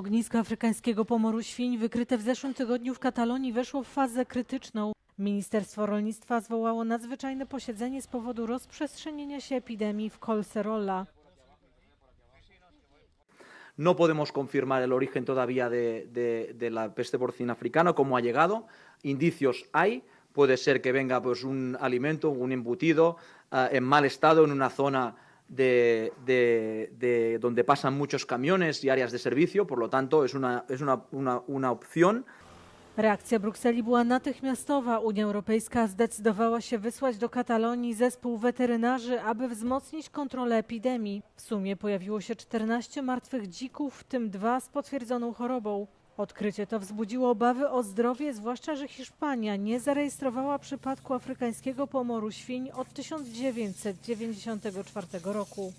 Ognisko afrykańskiego pomoru świń wykryte w zeszłym tygodniu w Katalonii weszło w fazę krytyczną. Ministerstwo Rolnictwa zwołało nadzwyczajne posiedzenie z powodu rozprzestrzenienia się epidemii w Collserola. No podemos confirmar el origen todavía de la peste porcina africana, cómo ha llegado. Indicios hay. Puede ser que venga pues, un alimento, un embutido en mal estado en una zona donde pasan muchos camiones y áreas de servicio. Por lo tanto, es una opción. Reakcja Brukseli była natychmiastowa. Unia Europejska zdecydowała się wysłać do Katalonii zespół weterynarzy, aby wzmocnić kontrolę epidemii. W sumie pojawiło się 14 martwych dzików, w tym 2 z potwierdzoną chorobą. Odkrycie to wzbudziło obawy o zdrowie, zwłaszcza że Hiszpania nie zarejestrowała przypadku afrykańskiego pomoru świń od 1994 roku.